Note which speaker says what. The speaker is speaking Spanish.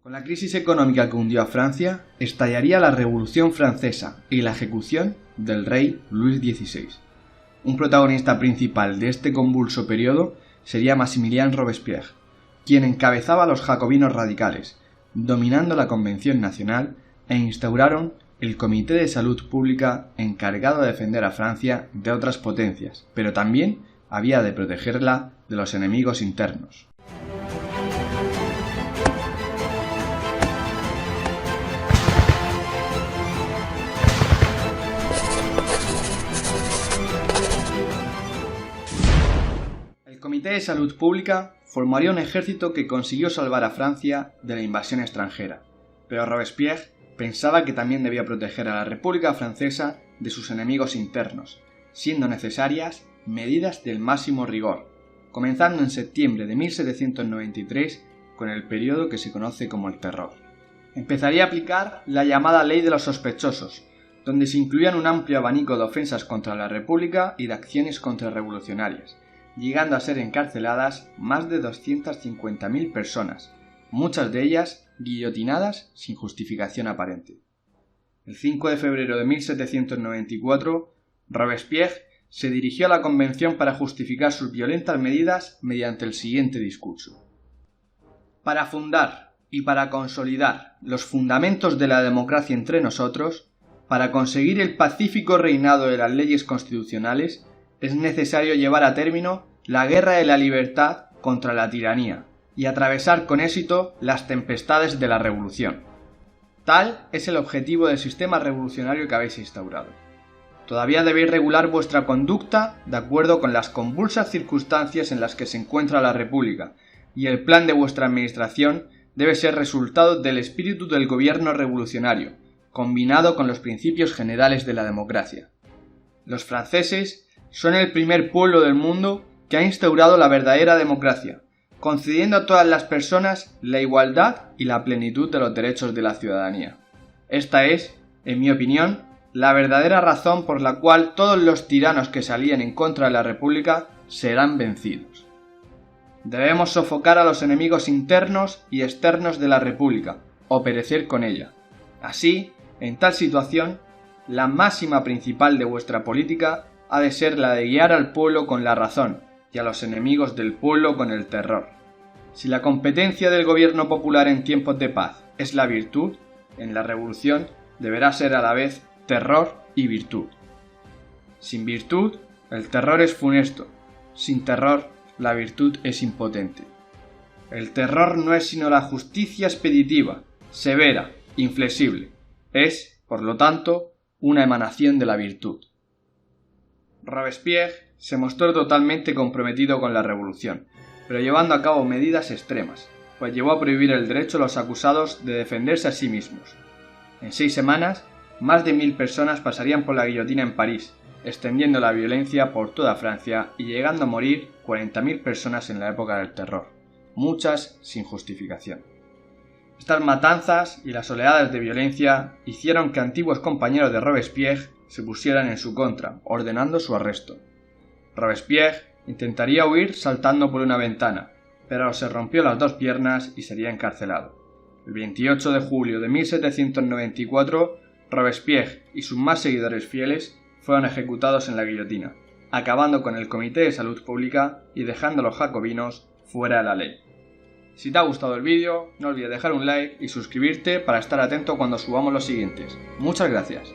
Speaker 1: Con la crisis económica que hundió a Francia, estallaría la Revolución Francesa y la ejecución del rey Luis XVI. Un protagonista principal de este convulso periodo sería Maximilien Robespierre, quien encabezaba a los jacobinos radicales, dominando la Convención Nacional e instauraron el Comité de Salud Pública encargado de defender a Francia de otras potencias, pero también había de protegerla de los enemigos internos. El Comité de Salud Pública formaría un ejército que consiguió salvar a Francia de la invasión extranjera, pero Robespierre pensaba que también debía proteger a la República Francesa de sus enemigos internos, siendo necesarias medidas del máximo rigor, comenzando en septiembre de 1793 con el periodo que se conoce como el Terror. Empezaría a aplicar la llamada Ley de los Sospechosos, donde se incluían un amplio abanico de ofensas contra la República y de acciones contrarrevolucionarias, llegando a ser encarceladas más de 250.000 personas, muchas de ellas guillotinadas sin justificación aparente. El 5 de febrero de 1794, Robespierre se dirigió a la Convención para justificar sus violentas medidas mediante el siguiente discurso. Para fundar y para consolidar los fundamentos de la democracia entre nosotros, para conseguir el pacífico reinado de las leyes constitucionales, es necesario llevar a término la guerra de la libertad contra la tiranía y atravesar con éxito las tempestades de la revolución. Tal es el objetivo del sistema revolucionario que habéis instaurado. Todavía debéis regular vuestra conducta de acuerdo con las convulsas circunstancias en las que se encuentra la República, y el plan de vuestra administración debe ser resultado del espíritu del gobierno revolucionario, combinado con los principios generales de la democracia. Los franceses son el primer pueblo del mundo que ha instaurado la verdadera democracia, concediendo a todas las personas la igualdad y la plenitud de los derechos de la ciudadanía. Esta es, en mi opinión, la verdadera razón por la cual todos los tiranos que salían en contra de la República serán vencidos. Debemos sofocar a los enemigos internos y externos de la República, o perecer con ella. Así, en tal situación, la máxima principal de vuestra política ha de ser la de guiar al pueblo con la razón y a los enemigos del pueblo con el terror. Si la competencia del gobierno popular en tiempos de paz es la virtud, en la revolución deberá ser a la vez terror y virtud. Sin virtud, el terror es funesto. Sin terror, la virtud es impotente. El terror no es sino la justicia expeditiva, severa, inflexible. Es, por lo tanto, una emanación de la virtud. Robespierre se mostró totalmente comprometido con la revolución, pero llevando a cabo medidas extremas, pues llevó a prohibir el derecho a los acusados de defenderse a sí mismos. En 6 semanas, más de 1000 personas pasarían por la guillotina en París, extendiendo la violencia por toda Francia y llegando a morir 40.000 personas en la época del terror, muchas sin justificación. Estas matanzas y las oleadas de violencia hicieron que antiguos compañeros de Robespierre se pusieran en su contra, ordenando su arresto. Robespierre intentaría huir saltando por una ventana, pero se rompió las 2 piernas y sería encarcelado. El 28 de julio de 1794, Robespierre y sus más seguidores fieles fueron ejecutados en la guillotina, acabando con el Comité de Salud Pública y dejando a los jacobinos fuera de la ley. Si te ha gustado el vídeo, no olvides dejar un like y suscribirte para estar atento cuando subamos los siguientes. Muchas gracias.